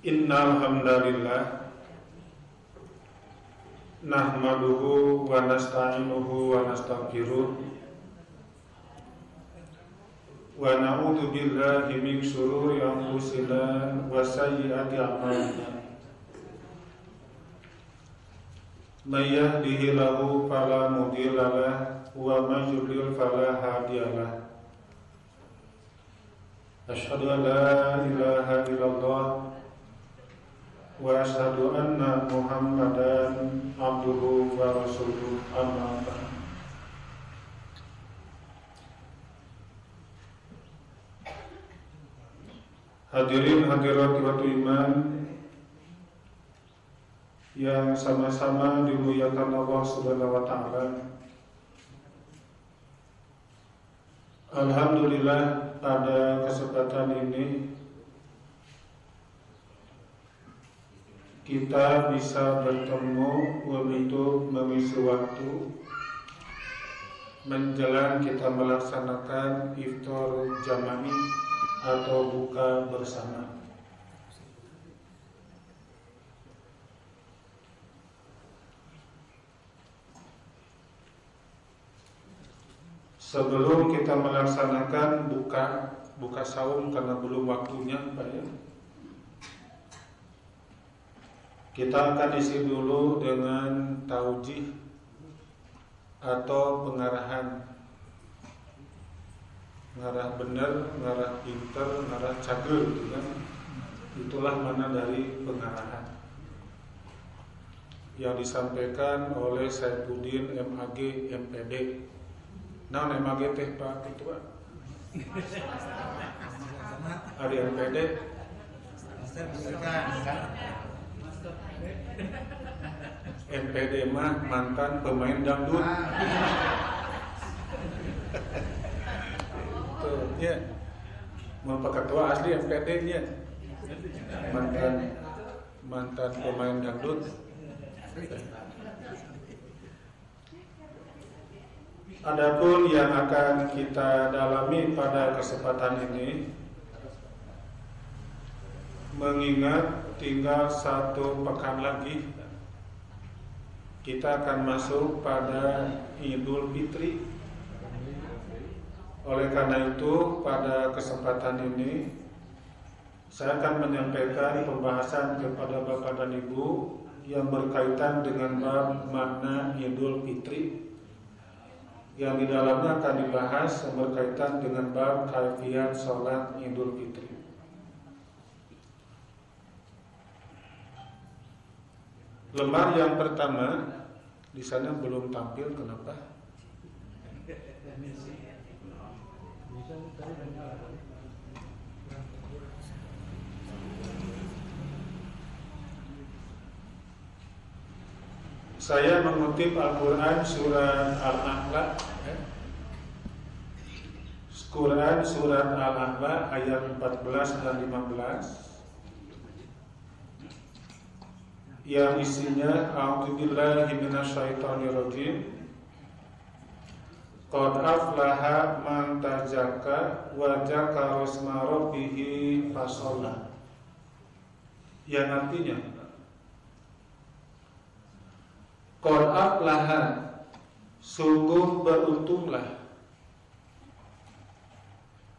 Innal hamdalillah nahmaduhu wa nasta'inuhu wa nastaghfiruh wa na'udzu billahi min shururi anfusina wa sayyiati a'malina. May yahdihillahu fala mudilla lahu wa may yudlil fala hadiya lahu. Asyhadu an la ilaha illallah wa asyhadu anna Muhammadan abduhu wa rasuluh, amma ba'd. Hadirin hadirat ikhwatul iman yang sama-sama dimuliakan Allah Subhanahu wa taala. Alhamdulillah, pada kesempatan ini kita bisa bertemu untuk mengisi waktu menjelang kita melaksanakan iftar jama'i atau buka bersama. Sebelum kita melaksanakan buka saum, karena belum waktunya, Pak ya, kita akan isi dulu dengan taujih atau pengarahan. Ngarah benar, ngarah pinter, ngarah cagel, gitu kan? Itulah mana dari pengarahan yang disampaikan oleh Saifuddin MAG MPD. Nah, MAG teh Pak Ketua Ari MPD MPD mah mantan pemain dangdut. Tuh, ya. Mau Pak Ketua asli MPD nya. Mantan pemain dangdut. Adapun yang akan kita dalami pada kesempatan ini, mengingat tinggal 1 pekan lagi kita akan masuk pada Idul Fitri. Oleh karena itu, pada kesempatan ini saya akan menyampaikan pembahasan kepada Bapak dan Ibu yang berkaitan dengan bab makna Idul Fitri, yang di dalamnya akan dibahas yang berkaitan dengan bab kaifiyat sholat Idul Fitri. Lembar yang pertama di sana belum tampil, kenapa? Saya mengutip Al-Quran surat Al-A'la, Quran surat Al-A'la ayat 14 dan 15, yang isinya a'udzubillahi minasyaitonirrajim. Qad aflaha man tazakka wa dzakara isma rabbih fasalla, yang artinya qad aflaha, sungguh beruntunglah,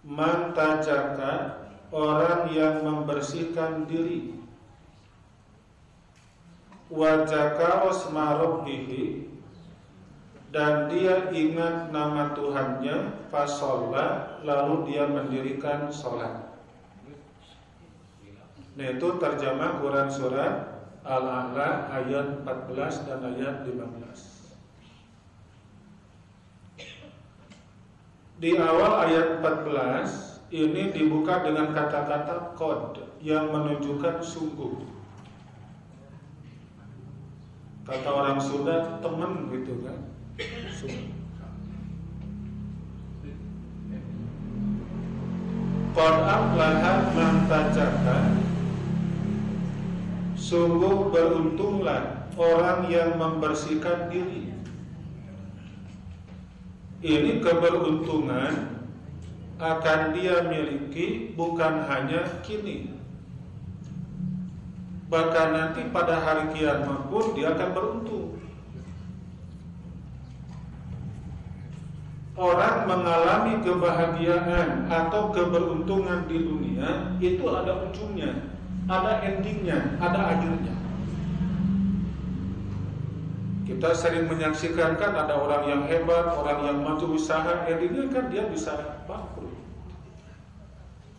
man tazakka, orang yang membersihkan diri, wa dzakara isma rabbih, dan dia ingat nama Tuhannya, fasalla, lalu dia mendirikan sholat. Nah, itu terjemah Quran surat Al-A'la ayat 14 dan ayat 15. Di awal ayat 14 ini dibuka dengan kata-kata qad yang menunjukkan sungguh. Kata orang Sunda, temen gitu kan. Qad aflaha man tazakka, sungguh beruntunglah orang yang membersihkan diri. Ini keberuntungan akan dia miliki bukan hanya kini, bahkan nanti pada hari kiamat pun dia akan beruntung. Orang mengalami kebahagiaan atau keberuntungan di dunia itu ada ujungnya, ada endingnya, ada akhirnya. Kita sering menyaksikan kan ada orang yang hebat, orang yang maju usaha, endingnya kan dia bisa bangkrut.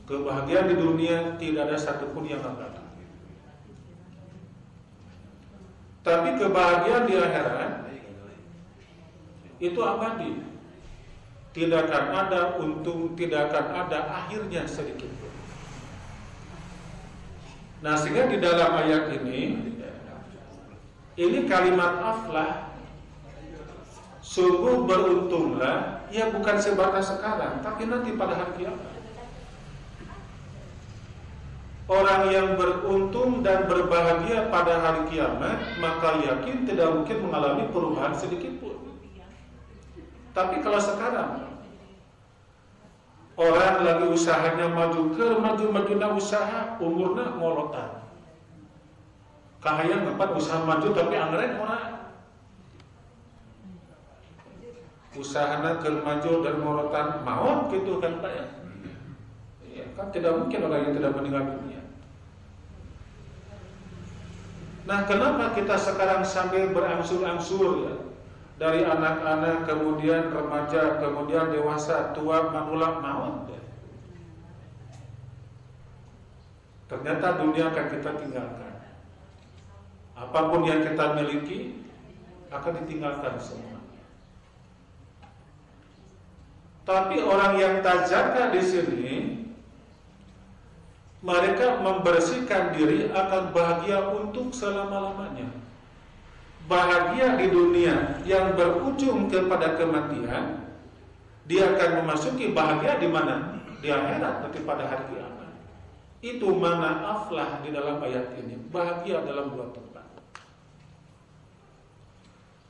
Kebahagiaan di dunia tidak ada satupun yang abadi. Tapi kebahagiaan di akhirat itu abadi. Tidak akan ada untung, tidak akan ada akhirnya sedikit pun. Nah, sehingga di dalam ayat ini kalimat aflah, sungguh beruntunglah, ya bukan sebatas sekarang, tapi nanti pada hari kiamat. Orang yang beruntung dan berbahagia pada hari kiamat, maka yakin tidak mungkin mengalami perubahan sedikit pun. Tapi kalau sekarang orang lagi usahanya maju usaha, umurnya ngolotan. Kahayang dapat usaha maju tapi anggaran orang. Usahanya ke maju dan ngolotan mau gitu kan Pak ya? Ya kan tidak mungkin orang yang tidak meninggal dunia. Nah, kenapa kita sekarang sampai berangsur-angsur ya? Dari anak-anak, kemudian remaja, kemudian dewasa, tua, manula, maut. Ternyata dunia akan kita tinggalkan. Apapun yang kita miliki akan ditinggalkan semua. Tapi orang yang tajaka di sini, mereka membersihkan diri akan bahagia untuk selama-lamanya. Bahagia di dunia yang berujung kepada kematian, dia akan memasuki bahagia di mana? Di akhirat, nanti pada hari kiamat. Itu mana aflah di dalam ayat ini. Bahagia dalam dua tempat.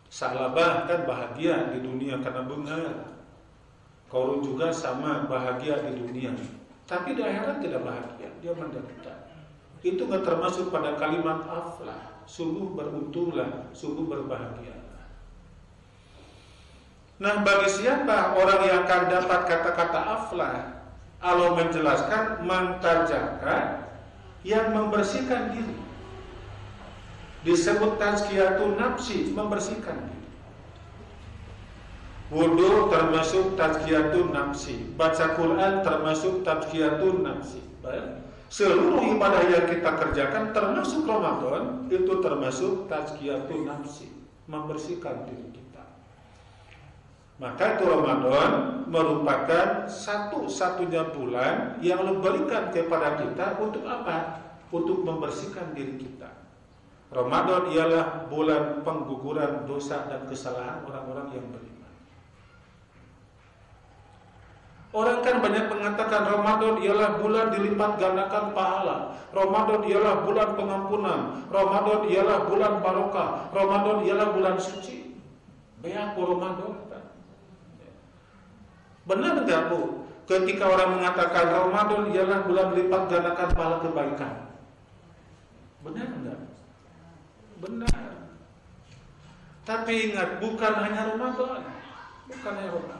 Salabah kan bahagia di dunia karena bengar. Korun juga sama bahagia di dunia. Tapi di akhirat tidak bahagia, dia menderita. Itu nggak termasuk pada kalimat aflah. Sungguh beruntunglah, sungguh berbahagialah. Nah, bagi siapa orang yang akan dapat kata-kata aflah? Allah menjelaskan mantajaka, yang membersihkan diri. Disebut tazkiyatun nafsi, membersihkan diri. Wudu termasuk tazkiyatun nafsi, baca Quran termasuk tazkiyatun nafsi. Baik. Seluruh ibadah yang kita kerjakan termasuk Ramadan itu termasuk tazkiyatun nafsi, membersihkan diri kita. Maka itu Ramadan merupakan satu-satunya bulan yang Allah berikan kepada kita untuk apa? Untuk membersihkan diri kita. Ramadan ialah bulan pengguguran dosa dan kesalahan orang-orang yang beriman. Orang kan banyak mengatakan Ramadan ialah bulan dilipat gandakan pahala. Ramadan ialah bulan pengampunan. Ramadan ialah bulan barokah. Ramadan ialah bulan suci. Beaku Ramadan kan? Benar enggak Bu? Ketika orang mengatakan Ramadan ialah bulan dilipat gandakan pahala kebaikan. Benar enggak? Benar. Tapi ingat, bukan hanya Ramadan. Bukan hanya Ramadan.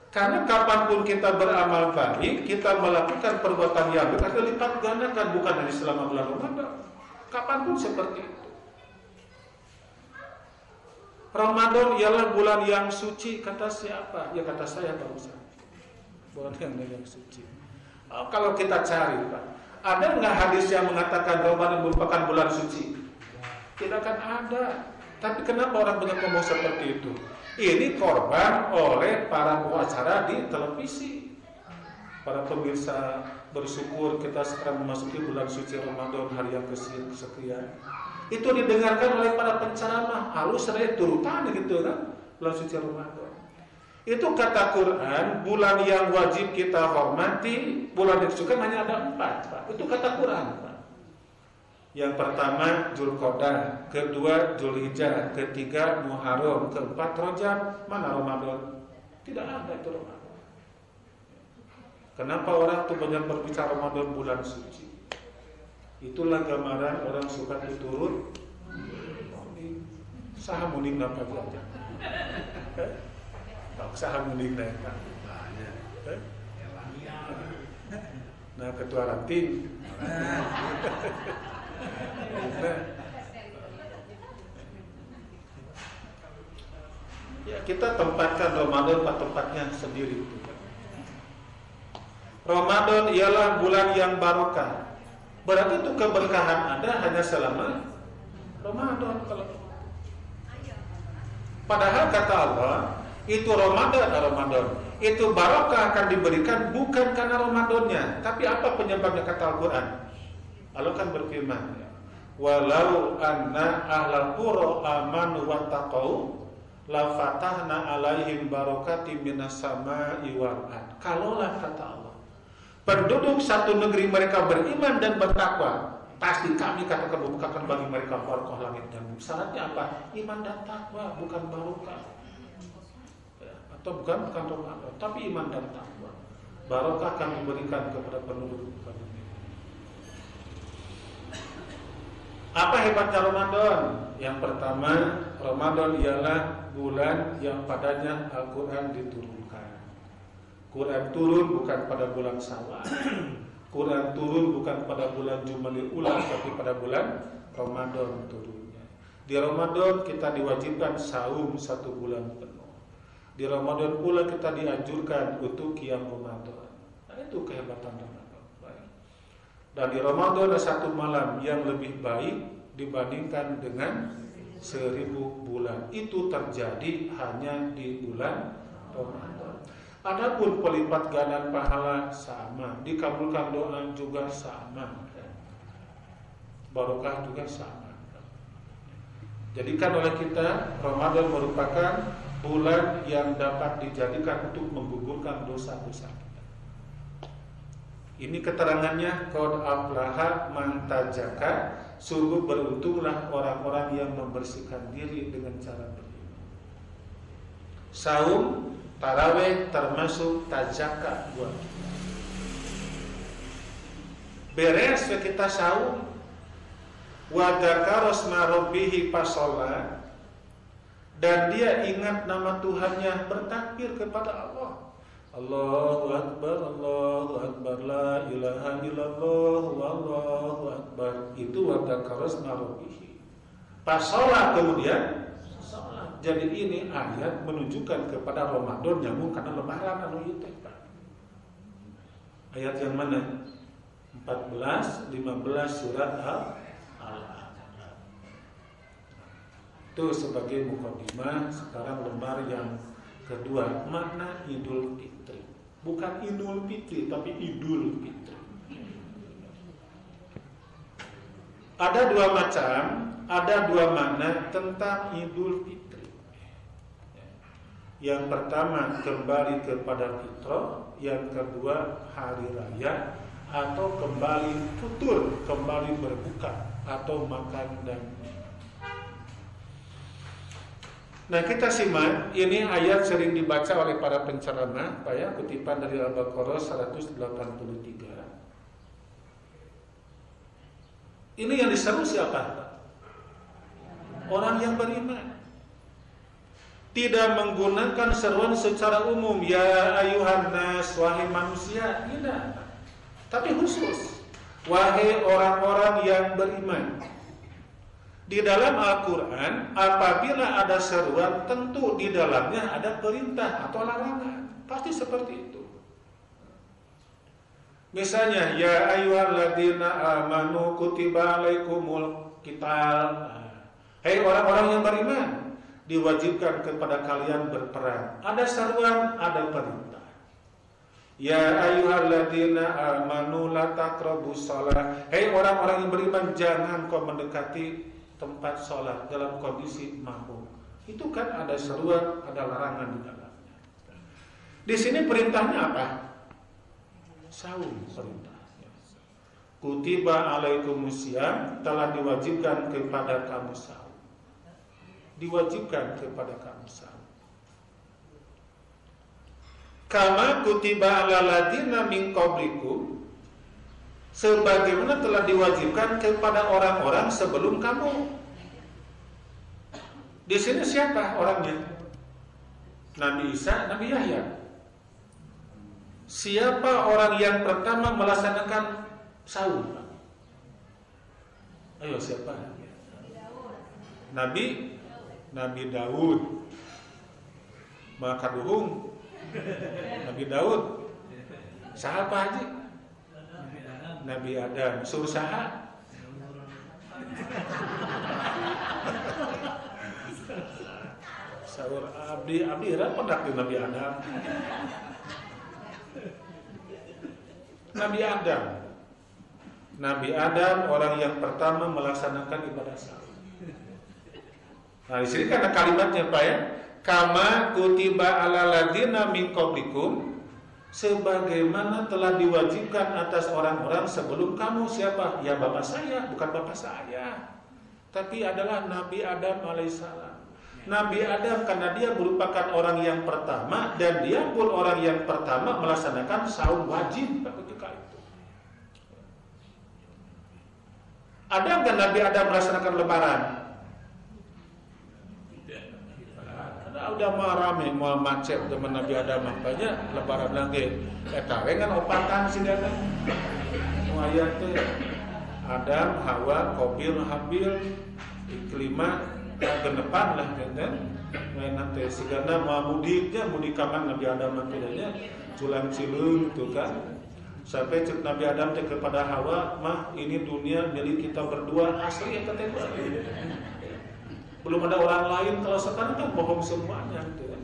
Karena kapanpun kita beramal baik, kita melakukan perbuatan yang baik, ada lipat gandakan, bukan hanya selama bulan Ramadan. Kapanpun seperti itu. Ramadan ialah bulan yang suci, kata siapa? Ya kata saya Pak Ustaz. Bulan yang suci. Kalau kita cari Pak, ada nggak hadis yang mengatakan Ramadan merupakan bulan suci? Tidak akan ada. Tapi kenapa orang banyak ngomong seperti itu? Ini korban oleh para pengacara di televisi. Para pemirsa bersyukur kita sekarang memasuki bulan suci Ramadan, hari yang kesekian. Itu didengarkan oleh para penceramah, halus turutan gitu kan, bulan suci Ramadan. Itu kata Quran, bulan yang wajib kita hormati, bulan yang disukai hanya ada 4 Pak. Itu kata Quran Pak. Yang pertama Dzulqa'dah, kedua Dzulhijjah, ketiga Muharram, keempat Rajab. Mana Ramadan? Tidak ada itu Ramadan. Kenapa orang tuh banyak berbicara Ramadan bulan suci? Itulah gambaran orang suka turun saha muning napa aja. Saha muning naik. Nah, ketua ranting. Ya, kita tempatkan Ramadan pada tempatnya sendiri. Ramadan ialah bulan yang barokah. Berarti itu keberkahan ada hanya selama Ramadan. Padahal kata Allah, itu Ramadan. Itu barokah akan diberikan bukan karena Ramadannya, tapi apa penyebabnya kata Al-Quran? Allah kan berfirman, walau anna ahlal qura amanu wattaqau la fatahna alaihim barakatim minas sama'i wal ard. Kalaulah kata Allah, penduduk satu negeri mereka beriman dan bertakwa, pasti kami katakan membukakan bagi mereka barokah langit dan bumi. Syaratnya apa? Iman dan takwa, bukan barokah. Atau bukan Ramadan, tapi iman dan takwa. Barokah akan diberikan kepada penduduk bumi. Apa hebatnya Ramadan? Yang pertama, Ramadan ialah bulan yang padanya Al-Quran diturunkan. Quran turun bukan pada bulan Syawal. Quran turun bukan pada bulan Jumadil Ula, tapi pada bulan Ramadan turunnya. Di Ramadan kita diwajibkan saum 1 bulan penuh. Di Ramadan pula kita dianjurkan untuk qiyam Ramadan. Nah, itu kehebatan Ramadan. Baik. Dan di Ramadan ada 1 malam yang lebih baik dibandingkan dengan 1000 bulan. Itu terjadi hanya di bulan Ramadan. Adapun pelipat gandaan pahala sama, dikabulkan doa juga sama, barokah juga sama. Jadikan oleh kita Ramadan merupakan bulan yang dapat dijadikan untuk menggugurkan dosa-dosa kita. Ini keterangannya, qad aflaha man tazakka, sungguh beruntunglah orang-orang yang membersihkan diri dengan cara beriman. Saum tarawih termasuk tazakka buat kita. Beres kita saum, wa dzakara asma rabbih fasalla, dan dia ingat nama Tuhannya, bertakbir kepada Allah. Allahu Akbar, la ilaha illallah, wallahu akbar. Itu wa dzakara asma rabbih. Fasalla, kemudian salat. Jadi ini ayat menunjukkan kepada Ramadan nyambung karena lebaran anu ieu teh. Ayat yang mana? 14, 15 surat Al-Ahzab. Itu sebagai mukadimah. Sekarang lembar yang kedua, makna Idul Fitri. Bukan Idul Fitri, tapi Idul Fitri. Ada 2 macam, ada 2 makna tentang Idul Fitri. Yang pertama kembali kepada fitrah, yang kedua hari raya atau kembali futur, kembali berbuka atau makan dan minum. Nah, kita simak, ini ayat sering dibaca oleh para penceramah, Pak ya, kutipan dari Al-Baqarah 183. Ini yang diseru siapa? Orang yang beriman. Tidak menggunakan seruan secara umum, ya ayuhan nas, wahai manusia, tidak. Tapi khusus, wahai orang-orang yang beriman. Di dalam Al-Quran, apabila ada seruan, tentu di dalamnya ada perintah atau larangan. Pasti seperti itu. Misalnya, ya ayyuhalladzina amanu kutiba alaikumul qital. Hei orang-orang yang beriman, diwajibkan kepada kalian berperang. Ada seruan, ada perintah. Ya ayyuhalladzina amanu la taqrabus shalah. Hei orang-orang yang beriman, jangan kau mendekati tempat sholat dalam kondisi mabuk. Itu kan ada seruan, ada larangan di dalamnya. Di sini perintahnya apa? Saum perintahnya. Kutiba alaikumusiyam, telah diwajibkan kepada kamu saum. Diwajibkan kepada kamu saum. Kama kutiba ala ladina min qablikum, sebagaimana telah diwajibkan kepada orang-orang sebelum kamu. Di sini siapa orangnya? Nabi Isa, Nabi Yahya. Siapa orang yang pertama melaksanakan saum? Ayo siapa? Nabi Daud. Maka duhung Nabi Daud. Siapa haji? Nabi Adam. Suruh saha? Sahur abdi rapat di Nabi Adam. Nabi Adam orang yang pertama melaksanakan ibadah saum. Nah, di sini kan ada kalimatnya Pak ya. Kama kutiba ala ladzina min qablikum, sebagaimana telah diwajibkan atas orang-orang sebelum kamu. Siapa? Ya bapak saya, bukan bapak saya, tapi adalah Nabi Adam alaihissalam. Nabi Adam karena dia merupakan orang yang pertama dan dia pun orang yang pertama melaksanakan saum wajib ketika itu. Ada nggak Nabi Adam melaksanakan lebaran? Udah marame mau macet zaman Nabi Adam makanya lebaran lagi eta we kan opatan sih kan ayat teh Adam, Hawa, Qabil, Habil, Iklimah genepan lah kan nanti sigana mau mudiknya mudik kaman Nabi Adam makanya culang cileung tuh kan sampai cek Nabi Adam teh kepada Hawa mah ini dunia milik kita berdua asli eta teh belum ada orang lain. Kalau sekarang kan bohong semuanya gitu ya.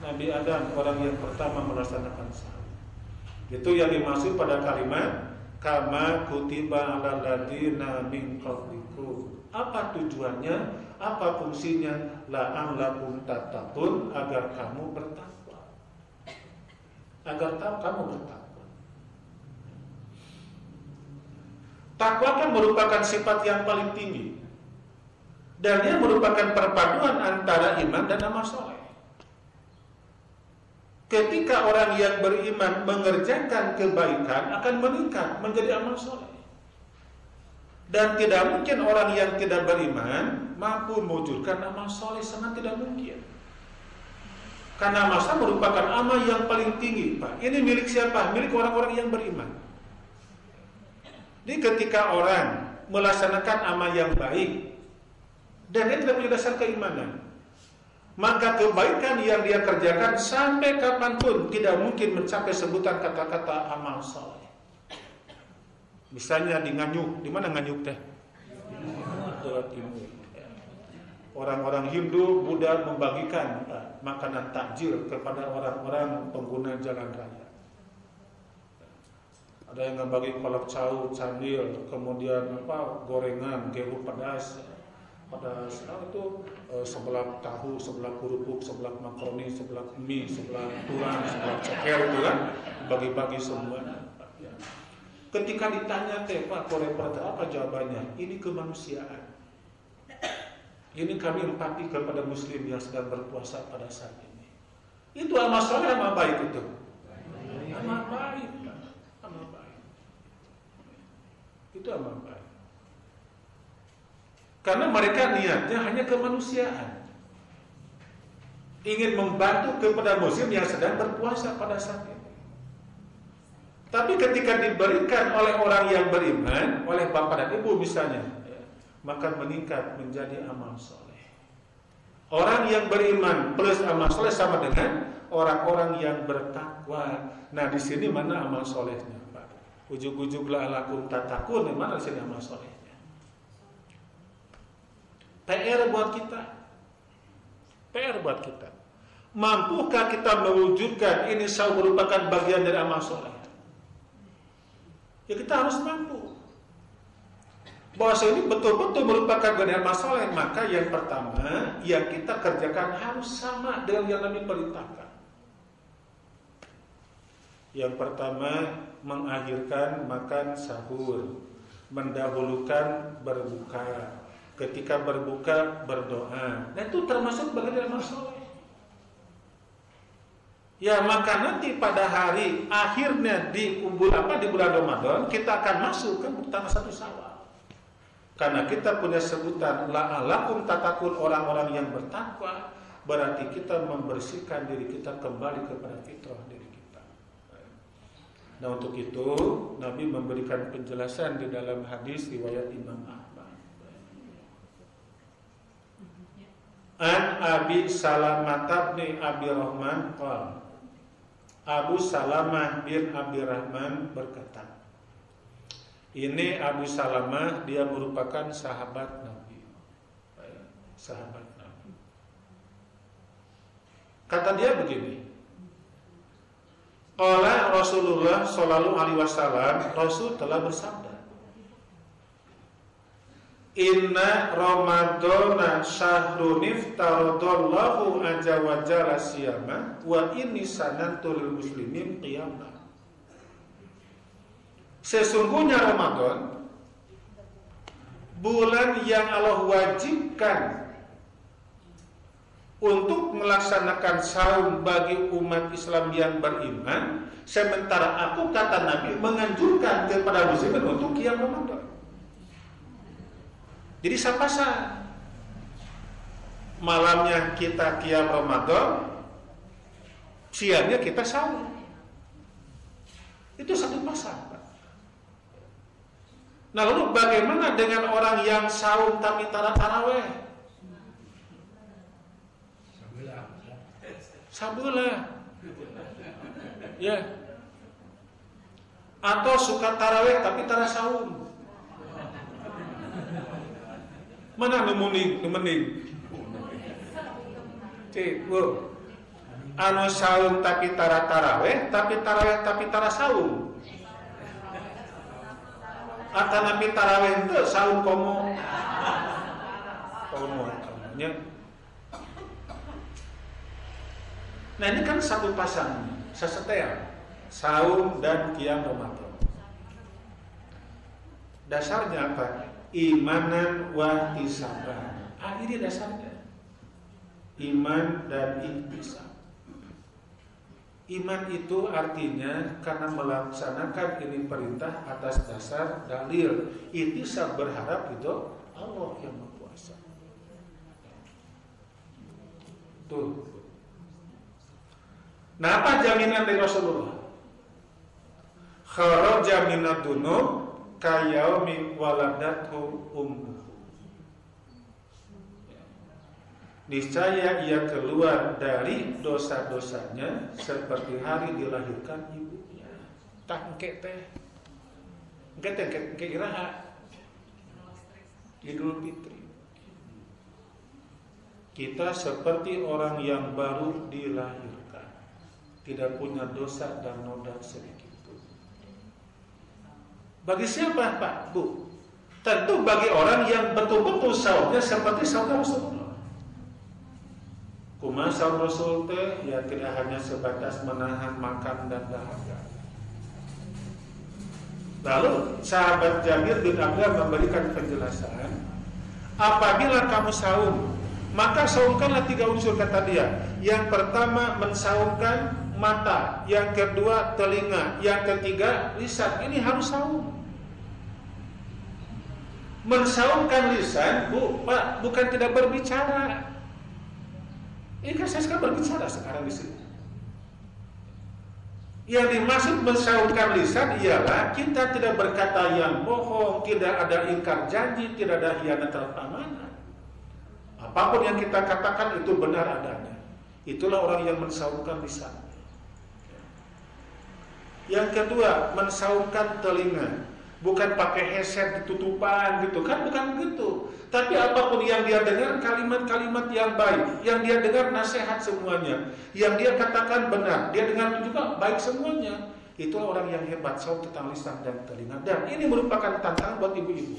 Nabi Adam orang yang pertama melaksanakan saum. Itu yang dimaksud pada kalimat kama kutiba alal ladzina min qablikum. Apa tujuannya? Apa fungsinya? La'allakum tattaqun, agar kamu bertakwa. Agar kamu bertakwa. Takwa kan merupakan sifat yang paling tinggi. Dan dia merupakan perpaduan antara iman dan amal soleh. Ketika orang yang beriman mengerjakan kebaikan akan meningkat menjadi amal soleh. Dan tidak mungkin orang yang tidak beriman mampu mewujudkan amal soleh, sangat tidak mungkin. Karena amal soleh merupakan amal yang paling tinggi, Pak. Ini milik siapa? Milik orang-orang yang beriman. Jadi ketika orang melaksanakan amal yang baik dan dia tidak punya dasar keimanan, maka kebaikan yang dia kerjakan sampai kapanpun tidak mungkin mencapai sebutan kata-kata amal saleh. Misalnya di Nganyuk, di mana Nganyuk teh? Jawa Timur. Orang-orang Hindu, Buddha membagikan makanan takjil kepada orang-orang pengguna jalan raya. Ada yang membagi kolak cau, candil, kemudian gorengan, gehu pedas. Pada saat itu sebelah tahu, sebelah kerupuk, sebelah makaroni, sebelah mie, sebelah tulang, sebelah ceker itu kan bagi-bagi semua. Ketika ditanya Pak koreografer apa jawabannya? Ini kemanusiaan. Ini kami empati kepada Muslim yang sedang berpuasa pada saat ini. Itu amal soleh, amal baik itu. Amal baik, amal baik. Itu amal baik. Karena mereka niatnya hanya kemanusiaan, ingin membantu kepada muslim yang sedang berpuasa pada saat ini. Tapi ketika diberikan oleh orang yang beriman, oleh bapak dan ibu misalnya, maka meningkat menjadi amal soleh. Orang yang beriman plus amal soleh sama dengan orang-orang yang bertakwa. Nah di sini mana amal solehnya, Pak? Ujug-ujug la'allakum tattaqun, mana di sini amal soleh? PR buat kita. Mampukah kita mewujudkan ini merupakan bagian dari amal soleh? Ya kita harus mampu. Bahwa ini betul-betul merupakan bagian amal soleh. Maka yang pertama yang kita kerjakan harus sama dengan yang Nabi perintahkan. Yang pertama mengakhirkan makan sahur, mendahulukan berbuka. Ketika berbuka berdoa. Nah itu termasuk bagian dari amal soleh. Ya maka nanti pada hari akhirnya di bulan Ramadan kita akan masuk ke tanggal 1 Syawal. Karena kita punya sebutan la'alakum tatakun, orang-orang yang bertakwa, berarti kita membersihkan diri kita kembali kepada fitrah diri kita. Nah untuk itu Nabi memberikan penjelasan di dalam hadis riwayat Imam Ahmad. An Abi Salamah bin Abi Rahman qala, Abu Salamah bin Abi Rahman berkata, ini Abu Salamah dia merupakan sahabat Nabi. Sahabat Nabi. Kata dia begini, qala Rasulullah sallallahu alaihi wasallam, Rasul telah bersabda, inna Ramadana syahrun iftaradallahu azza wa jalla siyama wa inni sanantul muslimin qiyamah. Sesungguhnya Ramadan bulan yang Allah wajibkan untuk melaksanakan saum bagi umat Islam yang beriman, sementara aku, kata Nabi, menganjurkan kepada muslimin untuk qiyam Ramadan. Jadi sapasan malamnya kita qiyam Ramadan, siangnya kita saum. Itu satu pasang. Nah lalu bagaimana dengan orang yang saum tapi taraweh? Sabelah. Ya. Atau suka taraweh tapi tara saum. Mana nemenin? Cik, bu. Anu saum tapi tara taraweh, tapi taraweh tapi tara saum. Atau nabi taraweh itu saum komo nya. Nah ini kan satu pasang sesetel saum dan qiyam Ramadan. Dasarnya apa? Imanan wa ihtisaban. Ini dasarnya. Iman dan ihtisab. Iman itu artinya karena melaksanakan ini perintah atas dasar dalil. Ihtisab berharap itu Allah yang berkuasa. Tuh. Nah, apa jaminan dari Rasulullah? Kharaja minad dunub kayaumi waladathu ummuh. Niscaya ia keluar dari dosa-dosanya seperti hari dilahirkan ibunya. Tak engke teh iraha Idul Fitri. Kita seperti orang yang baru dilahirkan, tidak punya dosa dan noda sedikit pun. Bagi siapa Pak, Bu? Tentu bagi orang yang betul-betul saumnya seperti saum Rasulullah. Kumaha saum Rasul teh ya tidak hanya sebatas menahan makan dan dahaga. Lalu sahabat Jabir bin Abdullah memberikan penjelasan, apabila kamu saum, maka saumkanlah 3 unsur, kata dia. Yang pertama mensaumkan mata, yang kedua telinga, yang ketiga lisan. Ini harus saum. Mensaumkan lisan, Bu, Pak, bukan tidak berbicara. Ini kan saya sekarang berbicara sekarang di sini. Yang dimaksud mensaumkan lisan ialah kita tidak berkata yang bohong, tidak ada ingkar janji, tidak ada khianat terhadap amanah. Apapun yang kita katakan itu benar adanya. Itulah orang yang mensaumkan lisan. Yang kedua, mensaumkan telinga. Bukan pakai headset ditutupan gitu kan, bukan begitu. Tapi apapun yang dia dengar, kalimat-kalimat yang baik, yang dia dengar nasihat semuanya, yang dia katakan benar, dia dengar juga baik semuanya. Itulah orang yang hebat, saum tentang lisan dan telinga. Dan ini merupakan tantangan buat ibu-ibu.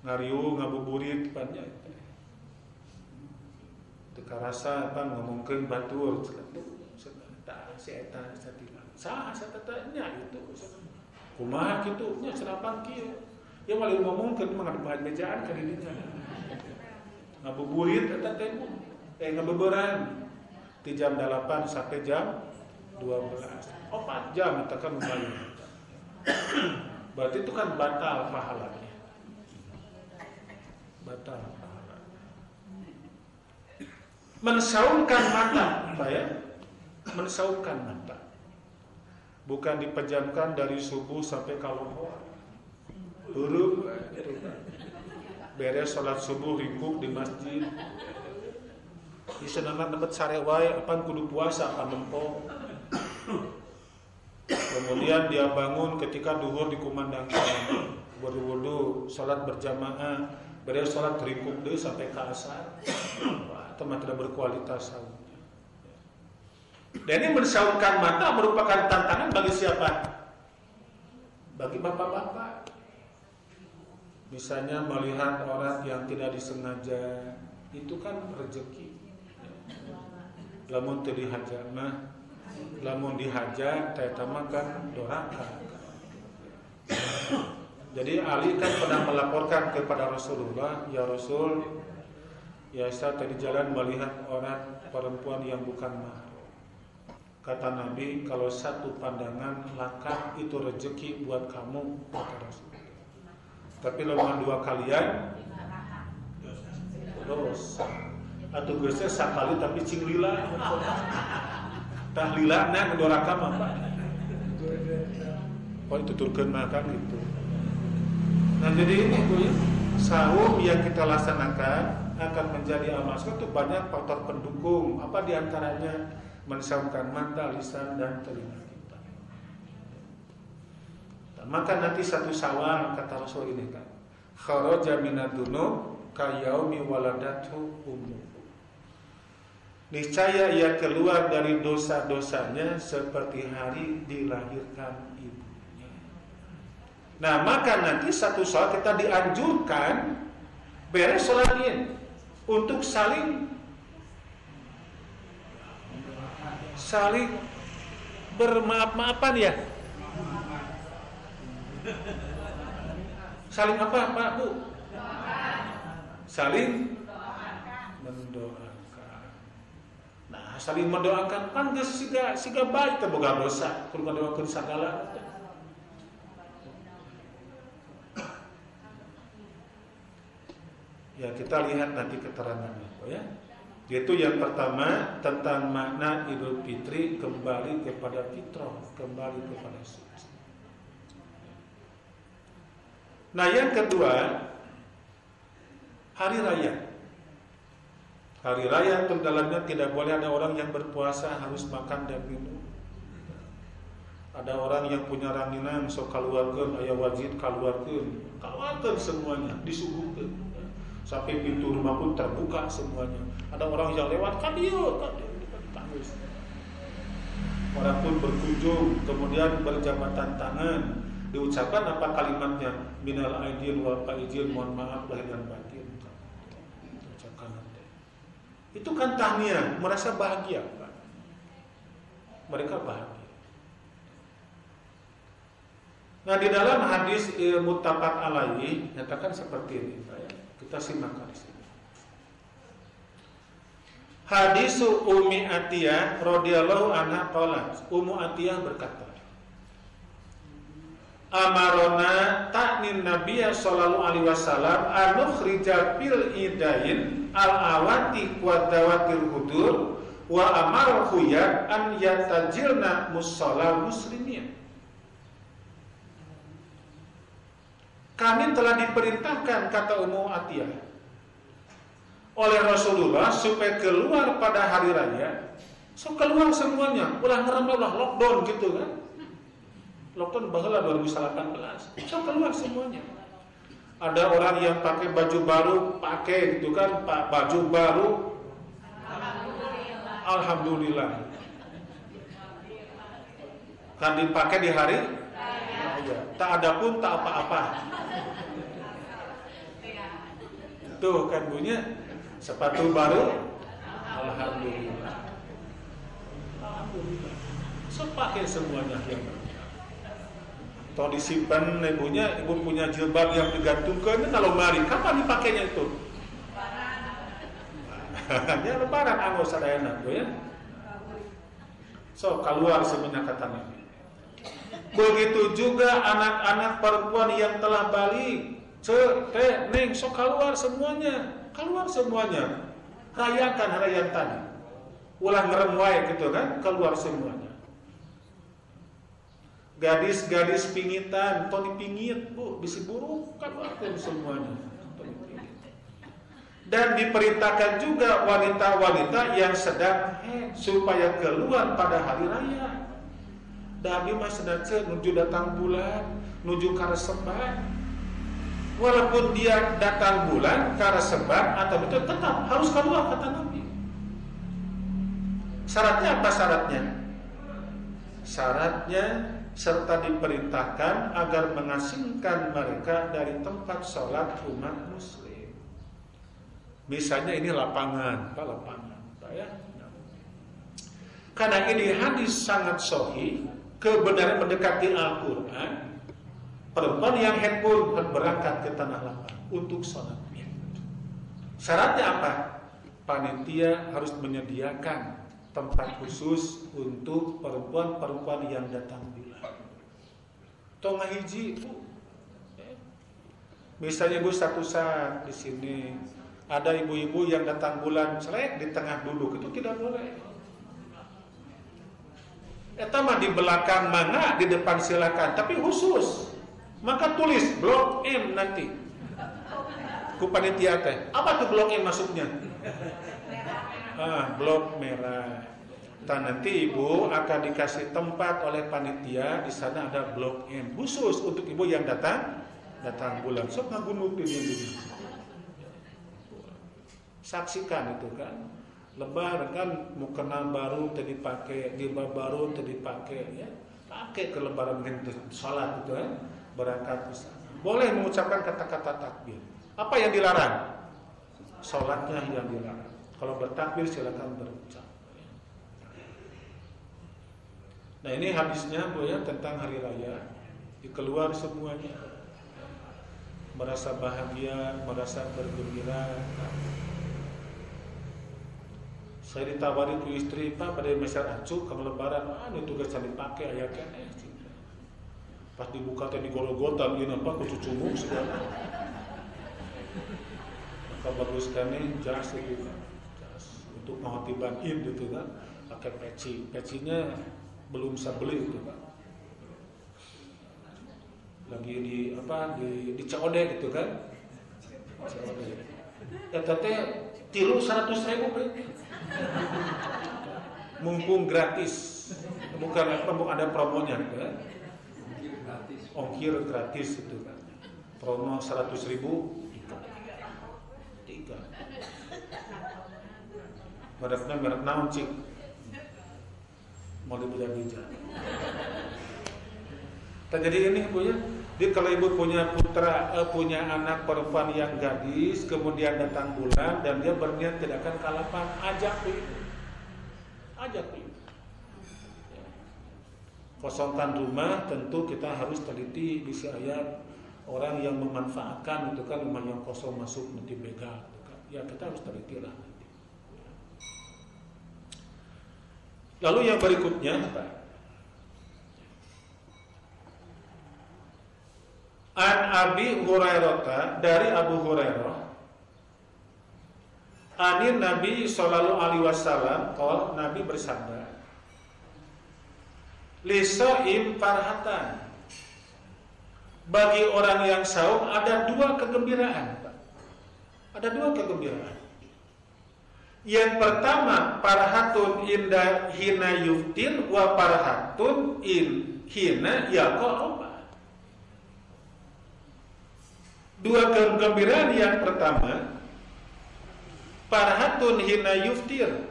Ngariu ngabuburit banyak. Teka rasa apa ngomongkeun batur. Si eta satina. Saha satetanya itu. Kumaha kitu nya serapan kieu. Ya malih ngomongkeun mah ngadep mejaan ka didinya. Ngabuburit eta teh ngabeberan. di jam 8 sampai jam 12. 4 jam itu kan lumayan. Berarti itu kan batal pahalanya. Batal pahala. Mensaumkan mata, apa ya? Mensaumkan mata. Bukan dipejamkan dari subuh sampai kalau huruf beres sholat subuh ringkuk di masjid. Bisa dapat sarewai apan kudu puasa apan nempo. Kemudian dia bangun ketika duhur dikumandangkan, berwudu, sholat berjamaah, beres sholat ringkuk deui sampai ke asar. Wah, teman tidak berkualitas saumnya. Dan ini mensaumkan mata merupakan tantangan bagi siapa? Bagi bapak-bapak. Misalnya melihat orang yang tidak disengaja, itu kan rezeki. Lamun teu dihaja mah, lamun dihaja teh kan doraka. Jadi Ali kan pernah melaporkan kepada Rasulullah, ya Rasul, ya saya tadi jalan melihat orang perempuan yang bukan mahram. Kata Nabi, kalau satu pandangan lakat itu rezeki buat kamu, kata Rasulullah. Tapi lamun dua kalian dosa. Atau geusnya sakali tapi cing lila. Tah lila na doraka mah Pak. Oh itu turkeun makan gitu. Nah jadi ini tuh ya, saum yang kita laksanakan akan menjadi amal itu banyak faktor pendukung. Apa diantaranya? Mensaumkan mata, lisan dan telinga kita. Nah, maka nanti satu Syawal kata Rasul ini kan, kharaja minadunub kayaumi waladatu ummu. Niscaya ia keluar dari dosa-dosanya seperti hari dilahirkan ibunya. Nah maka nanti satu saat kita dianjurkan beres sholat Id untuk saling bermaaf-maafan ya. Saling apa Pak Bu? Saling mendoakan. Nah, saling mendoakan kan geus siga baik teh boga dosa, kudu ngadoakeun sagala. Ya, kita lihat nanti keterangannya, ya. Yaitu yang pertama tentang makna Idul Fitri kembali kepada fitrah, kembali kepada suci. Nah, yang kedua hari raya. Hari raya itu dalamnya tidak boleh ada orang yang berpuasa harus makan dan minum. Ada orang yang punya ranginan sok kaluarkeun aya wajib kaluarkeun semuanya disuguhkeun. Sampai pintu rumah pun terbuka semuanya. Ada orang yang lewat kan dieu tangis. Orang pun berkunjung kemudian berjabatan tangan diucapkan apa kalimatnya minal aidin wal faizin mohon maaf lahir dan batin. Itu kan tahniah, merasa bahagia, Pak. Mereka bahagia. Nah, di dalam hadis muttafaq alaihi nyatakan seperti ini, Pak ya. Kita simak di sini. Hadis Ummi Atiyah radhiyallahu anha qalat, Ummu Atiyah berkata, amarona ta'nin nabiyya sallallahu alaihi wasallam anukhrija fil idain al-awati wa dawatil hudur wa amar khuyat an yatajilna musalla muslimin. Kami telah diperintahkan, kata Ummu Atiyah, oleh Rasulullah supaya keluar pada hari raya. So keluar semuanya, ulah ngerem ulah lockdown gitu kan. Lockdown baheula 2018. So keluar semuanya. Ada orang yang pakai baju baru, pakai gitu kan, baju baru. Alhamdulillah. Kan dipakai di hari raya. Tak ada pun tak apa-apa. Tuh kan bunyi sepatu baru. Alhamdulillah. Alhamdulillah. So pakai semuanya yang atau disimpan ibunya, ibu punya jilbab yang digantungkan kalau mari, kapan dipakainya itu? Ya lebaran anggo sadayana tuh ya. So keluar semuanya kata Nabi. Begitu juga anak-anak perempuan yang telah balik, neng, so keluar semuanya, rayakan harayan tadi, ulah ngerem wae gitu kan, keluar semuanya. Gadis-gadis pingitan, tong dipingit bu, bisi buruk, keluarkan semuanya. Dan diperintahkan juga wanita-wanita yang sedang supaya keluar pada hari raya. Dabi mah sedace nuju datang bulan, nuju karesebat. Walaupun dia datang bulan, karesebat atau itu tetap harus keluar kata Nabi. Syaratnya apa syaratnya? Syaratnya serta diperintahkan agar mengasingkan mereka dari tempat sholat umat muslim. Misalnya ini lapangan, ya. Karena ini hadis sangat sahih, kebenaran mendekati Al-Quran. Perempuan yang haid pun berangkat ke tanah lapang untuk sholat Id. Syaratnya apa? Panitia harus menyediakan tempat khusus untuk perempuan-perempuan yang datang bulan. Tonga hiji, Bu. Misalnya Bu satu saat di sini ada ibu-ibu yang datang bulan selek di tengah duduk, itu tidak boleh. Eta mah di belakang mana, di depan silakan, tapi khusus. Maka tulis blok M nanti. Ku panitia teh. Apa tuh blok M masuknya? Blok merah. Nanti ibu akan dikasih tempat oleh panitia, di sana ada blok M khusus untuk ibu yang datang bulan. Sok ngagunuk ini. Saksikan itu kan. Lebaran kan mukena baru tadi pakai, jilbab baru tadi pakai, ya. Pakai ke lebaran sholat itu kan, berangkat ke sana. Boleh mengucapkan kata-kata takbir. Apa yang dilarang? Sholatnya yang dilarang. Kalau bertakbir silakan berucap. Nah ini hadisnya Bu ya, tentang hari raya. Dikeluar semuanya, merasa bahagia, merasa bergembira. Saya ditawari ku istri, Pak, pada meser acu kalau lebaran, ini tugas yang dipakai ayatnya. Pas dibuka tadi golo-gotan, ini apa, ku cucumuk segala. Maka bagus kan nih, jas itu kan, jas untuk menghatiban Id itu kan, pakai pecinya belum bisa beli itu kan. Lagi di COD gitu kan, COD. Ya teteh tilu 100.000 beli. Mumpung gratis, bukan ada promonya kan? Ongkir gratis itu kan. Promo 100.000 3. Merek naon cik? Mau dibeda-beda. Jadi ini Bu ya. Jadi kalau ibu punya punya anak perempuan yang gadis, kemudian datang bulan dan dia berniat tidak akan kalapan, ajak ibu. Kosongkan rumah, tentu kita harus teliti bisa ayat orang yang memanfaatkan itu kan rumah yang kosong masuk nanti begal, gitu kan. Ya kita harus teliti lah. Lalu yang berikutnya apa? An Abi Hurairah, dari Abu Hurairah, Anin Nabi Sallallahu Alaihi Wasallam, kalau Nabi bersabda, Lisoim farhatan, bagi orang yang saum ada dua kegembiraan. Ada dua kegembiraan. Yang pertama, farhatun inda hina yuftir wa farhatun in hina yaqa'u. Dua kegembiraan yang pertama, farhatun hina yuftir,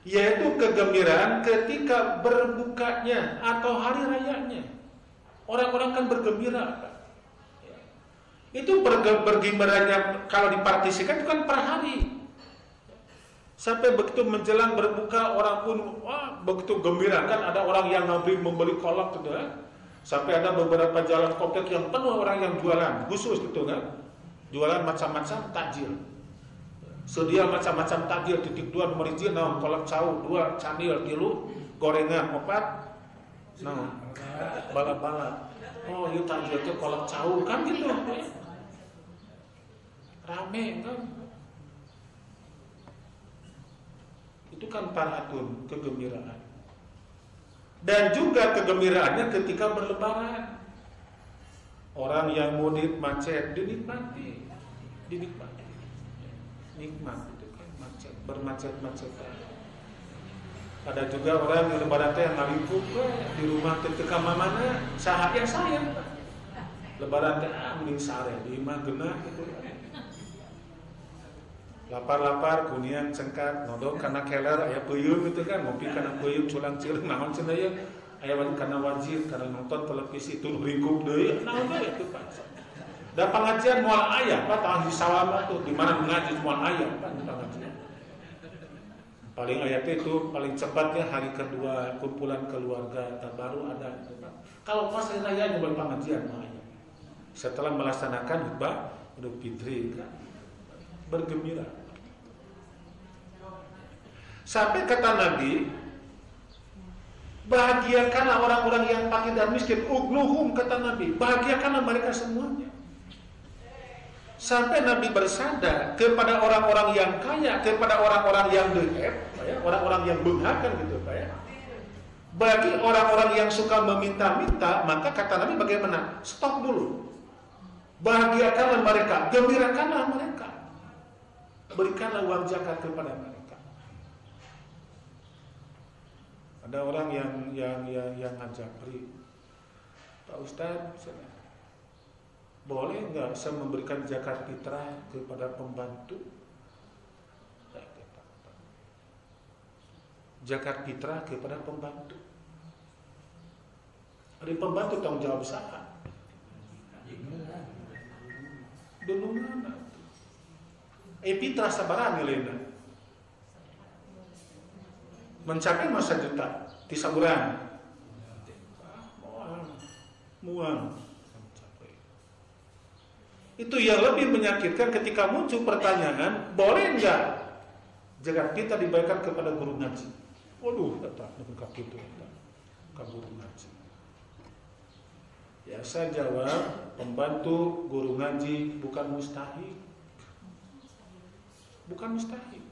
yaitu kegembiraan ketika berbukanya atau hari rayanya. Orang-orang kan bergembira. Itu bergembiranya kalau dipartisikan itu kan per hari. Sampai begitu menjelang berbuka orang pun begitu gembira kan, ada orang yang membeli kolak gitu kan. Sampai ada beberapa jalan komplek yang penuh orang yang jualan khusus gitu kan, jualan macam-macam takjil. sedia macam-macam takjil, titik 2 nomor 1 naon kolak cau, 2 candil, 3 gorengan, 4 naon balap-balap. Oh, ieu takjil teh kolak cau kan gitu. Rame kan. Itu kan farhatun, kegembiraan. Dan juga kegembiraannya ketika berlebaran. Orang yang mudik macet dinikmati. Nikmat itu kan macet, bermacet-macetan. Ada juga orang yang lebaran teh ngalipuk di rumah teh ka mana saha yang sayang. Lebaran teh mending sare di imah geunah gitu. Lapar-lapar kunian cengkat nodok kana keler aya peuyeum gitu kan, ngopi kana peuyeum culang cileung naon cenah ieu. Aya kana wajib kana nonton televisi tuh ringkuk deui naon deui itu Pak. Da pengajian moal aya Pak tah di salama tuh di mana mengaji moal aya Pak di pengajian. Paling aya itu paling cepat ya hari kedua kumpulan keluarga baru ada itu Pak. Kalau pas hari raya nyoba pengajian mah aya. Setelah melaksanakan khutbah Idul Fitri kan bergembira. Sampai kata Nabi, bahagiakanlah orang-orang yang fakir dan miskin, ugnuhum kata Nabi, bahagiakanlah mereka semuanya. Sampai Nabi bersandar kepada orang-orang yang kaya, kepada orang-orang yang deep, ya, orang-orang yang benghakan gitu, Pak ya. Bagi orang-orang yang suka meminta-minta, maka kata Nabi bagaimana? Stop dulu. Bahagiakanlah mereka, gembirakanlah mereka. Berikanlah uang zakat kepada mereka. Ada orang yang ngajak beri, Pak Ustadz, boleh nggak saya memberikan zakat fitrah kepada pembantu? Zakat fitrah kepada pembantu. Ada pembantu tanggung jawab usaha. Dulu mana? Fitrah sabaran nilainya mencapai masa juta di saburan muang itu yang lebih menyakitkan ketika muncul pertanyaan boleh enggak zakat kita dibayarkan kepada guru ngaji. Waduh kata itu ke guru ngaji. Ya saya jawab pembantu guru ngaji bukan mustahil. Bukan mustahil.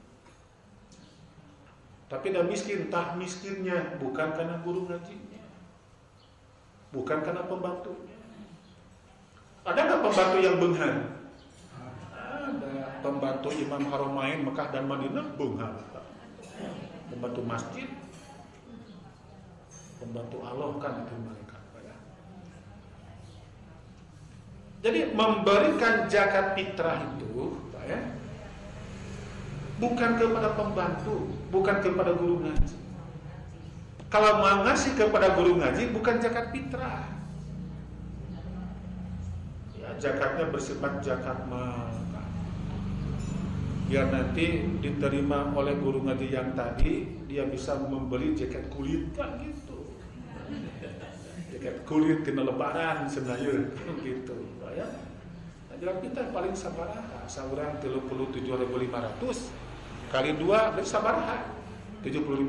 Tapi dah miskin, tah miskinnya bukan karena guru ngajinya, bukan karena pembantunya. Ada nggak pembantu yang benghan? Ada. Pembantu Imam Haramain Mekah dan Madinah benghan. Pembantu masjid, pembantu Allah kan itu mereka. Jadi memberikan zakat fitrah itu, Pak ya, bukan kepada pembantu, bukan kepada guru ngaji. Kalau mau ngasih kepada guru ngaji, bukan zakat fitrah. Ya, zakatnya bersifat zakat mal. Biar nanti diterima oleh guru ngaji yang tadi, dia bisa membeli jaket kulit kan gitu. Jaket kulit kena lebaran sebenarnya gitu, ya. Jalan kita paling sabaraha, saurang 37.500 kali 2 berarti sabaraha 75.000,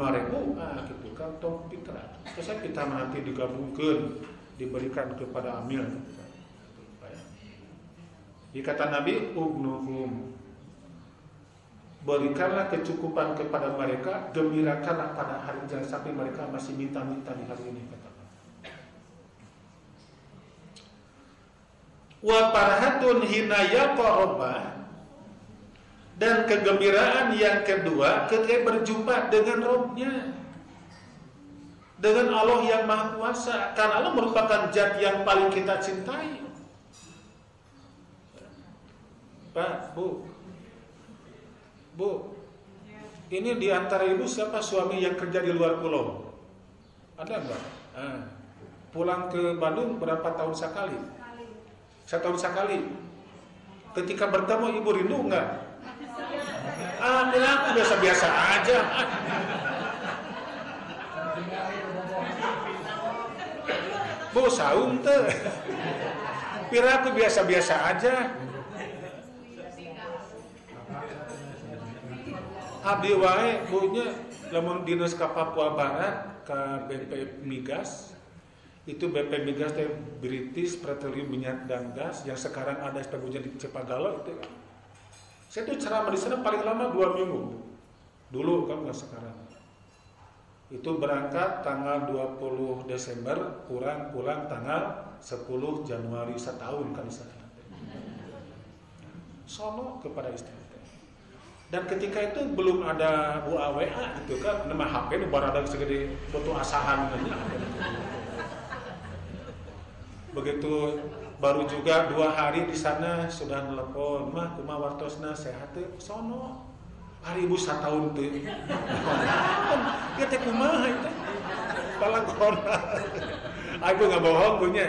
gitu kantong fitrah. Terus kita nanti digabungkan, diberikan kepada amil. Di kata Nabi, ugnuhum, berikanlah kecukupan kepada mereka, gembirakanlah pada hari jangan sampai mereka masih minta-minta di hari ini kata. Wa farhatun hina yaqrabah, dan kegembiraan yang kedua ketika berjumpa dengan Rabb-Nya, dengan Allah yang Maha Kuasa, karena Allah merupakan zat yang paling kita cintai. Pak, Bu, ini di antara ibu siapa suami yang kerja di luar pulau? Ada enggak? Pulang ke Bandung berapa tahun sekali? Setahun sekali. Ketika bertemu ibu rindu enggak? Aku biasa-biasa aja. Bu saum teh. Pira aku biasa-biasa aja. Abdi wae bunya lamun dinas ka Papua Barat ka BP Migas. Itu BP Migas teh British Petroleum Minyak dan Gas yang sekarang ada SPBU di Cepagalo itu kan. Saya tuh ceramah di sana paling lama 2 minggu. Dulu kan nggak sekarang. Itu berangkat tanggal 20 Desember, pulang tanggal 10 Januari setahun kali sana. Sono kepada istri. Dan ketika itu belum ada WA gitu kan, nama HP itu baru ada segede foto asahan aja. Begitu baru juga 2 hari di sana sudah telepon, mah kumaha wartosna sehat teh sono. Hari ibu satahun teh. Ya teh kumaha itu. Balakon. Aku enggak bohong punya.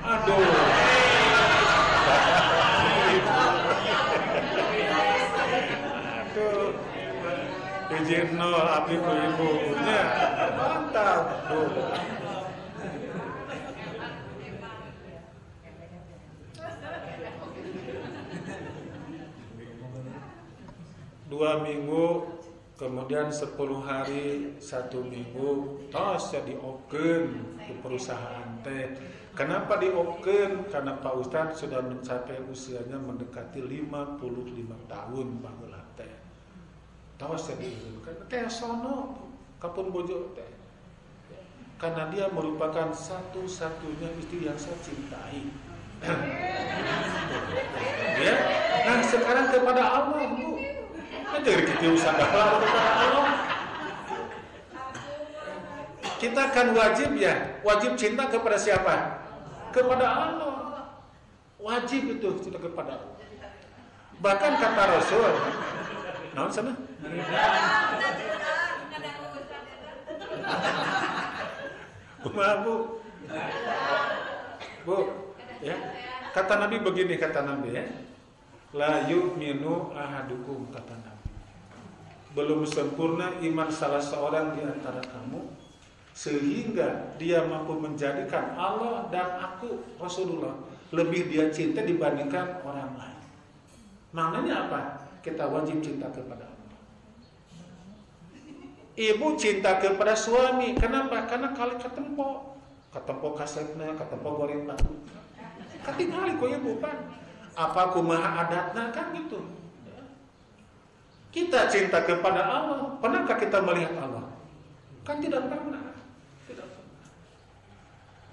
Aduh. Aduh. Izin no abdi ku ibunya. Mantap. Tuh. Dua minggu, kemudian 10 hari, 1 minggu, tos ya diokeun ke perusahaan teh. Kenapa diokeun? Karena Pak Ustadz sudah mencapai usianya mendekati 55 tahun baheula teh. Tos ya diokeun. Teh sono kapun bojo teh. Karena dia merupakan satu-satunya istri yang saya cintai. Ya. Nah, sekarang kepada Allah, Bu. Jadi kita usaha kepada Allah. Kita kan wajib cinta kepada siapa? Kepada Allah. Wajib itu cinta kepada Allah. Bahkan kata Rasul, naon sana? Bu, ya. Kata Nabi begini, ya. La yu'minu ahadukum, kata Nabi. Belum sempurna iman salah seorang di antara kamu sehingga dia mampu menjadikan Allah dan aku Rasulullah lebih dia cinta dibandingkan orang lain. Maknanya apa? Kita wajib cinta kepada Allah. Ibu cinta kepada suami. Kenapa? Karena kali ketempo kasetna, ketempo goreng batu. Katingali ku ibu kan. Apa kumaha adatna kan gitu. Kita cinta kepada Allah. Pernahkah kita melihat Allah? Kan tidak pernah.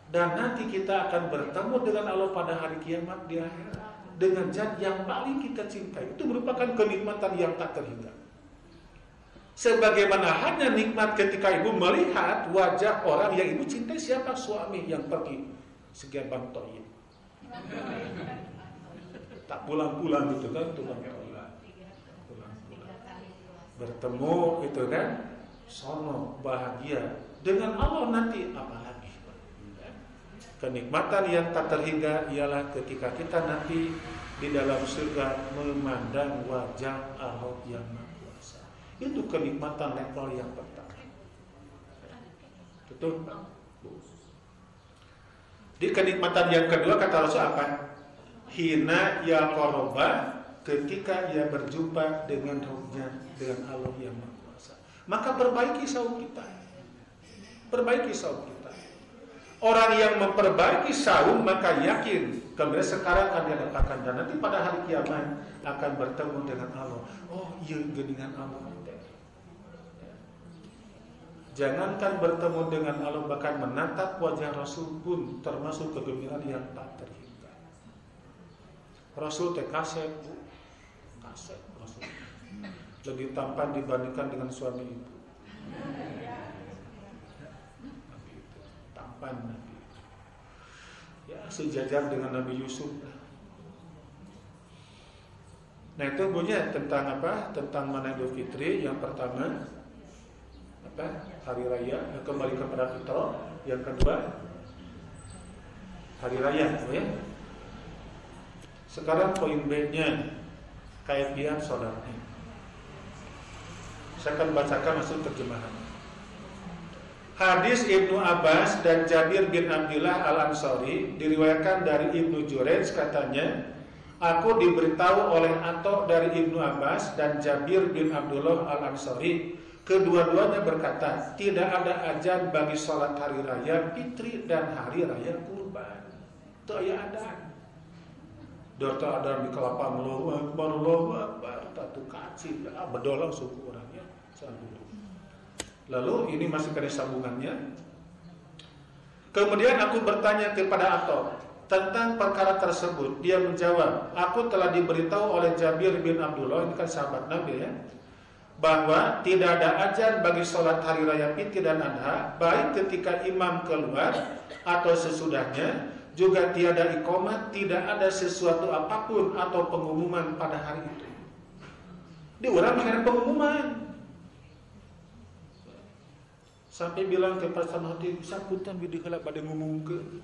Dan nanti kita akan bertemu dengan Allah pada hari kiamat di akhirat dengan zat yang paling kita cintai. Itu merupakan kenikmatan yang tak terhingga. Sebagaimana hanya nikmat ketika ibu melihat wajah orang yang ibu cintai, siapa? Suami yang pergi segebang toyib. Tak pulang-pulang gitu kan, pulang bertemu itu kan, sono bahagia dengan Allah nanti apalagi. Kenikmatan yang tak terhingga ialah ketika kita nanti di dalam surga memandang wajah Allah yang Maha Kuasa. Itu kenikmatan level yang pertama. Betul? Di kenikmatan yang kedua kata Rasul apa? Hina ya qoroba, ketika ia berjumpa dengan rohnya, dengan Allah yang Maha Kuasa. Maka perbaiki saum kita. Perbaiki saum kita. Orang yang memperbaiki saum maka yakin kemudian sekarang akan dia dapatkan dan nanti pada hari kiamat akan bertemu dengan Allah. Oh iya geningan Allah. Jangankan bertemu dengan Allah, bahkan menatap wajah Rasul pun termasuk kegembiraan yang tak terhingga. Rasul teh kaset, Bu. Kaset Rasul. Lebih tampan dibandingkan dengan suami ibu. Nabi itu tampan Nabi. Ya sejajar dengan Nabi Yusuf. Nah itu bunyinya tentang apa? Tentang mana Idul Fitri. Yang pertama apa? Hari raya, kembali kepada fitrah. Yang kedua hari raya, ya. Sekarang poin B-nya kaifiat salatnya. Saya akan bacakan hasil terjemahan. Hadis Ibnu Abbas dan Jabir bin Abdullah Al-Ansari diriwayatkan dari Ibnu Jurayj katanya, Aku diberitahu oleh Ato dari Ibnu Abbas dan Jabir bin Abdullah Al-Ansari, kedua-duanya berkata, tidak ada azan bagi sholat hari raya fitri dan hari raya kurban. Itu aya adan. Dorta adan di kelapa Allahu Akbar, tatu kaci, bedolang suku orangnya. Lalu ini masih ada sambungannya. Kemudian aku bertanya kepada Ato tentang perkara tersebut. Dia menjawab, aku telah diberitahu oleh Jabir bin Abdullah, ini kan sahabat Nabi ya, bahwa tidak ada azan bagi sholat hari raya Fitri dan Adha, baik ketika imam keluar atau sesudahnya, juga tiada iqamah, tidak ada sesuatu apapun atau pengumuman pada hari itu. Di orang mengenai pengumuman. Sampai bilang ke pasangan hati, saputan bidi heula bade ngumumkeun.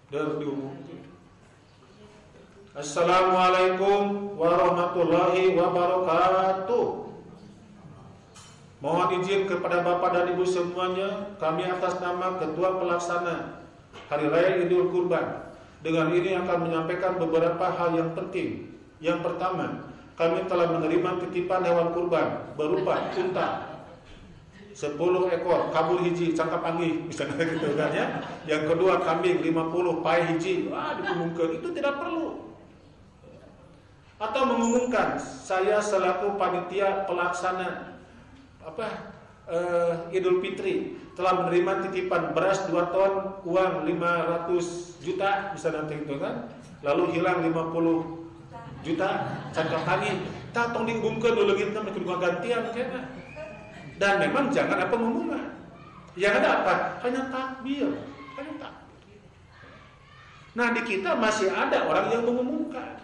Dan diumumkan. Assalamualaikum warahmatullahi wabarakatuh. Mohon izin kepada Bapak dan Ibu semuanya, kami atas nama Ketua Pelaksana Hari Raya Idul Kurban, dengan ini akan menyampaikan beberapa hal yang penting. Yang pertama, kami telah menerima titipan hewan kurban berupa unta 10 ekor, kabul hiji, cangkap panggih, misalnya gitu kan ya. Yang kedua kambing 50, pai hiji. Diumumkan, itu tidak perlu. Atau mengumumkan, saya selaku panitia pelaksana Idul Fitri telah menerima titipan beras 2 ton, uang 500 juta, bisa nanti itu kan. Lalu hilang 50 juta, cangkap panggih. Tak tong diumumkan dulu kita kedua gantian kayaknya. Dan memang jangan ada pengumuman. Yang ada apa? Hanya takbir. Nah, di kita masih ada orang yang mengumumkan.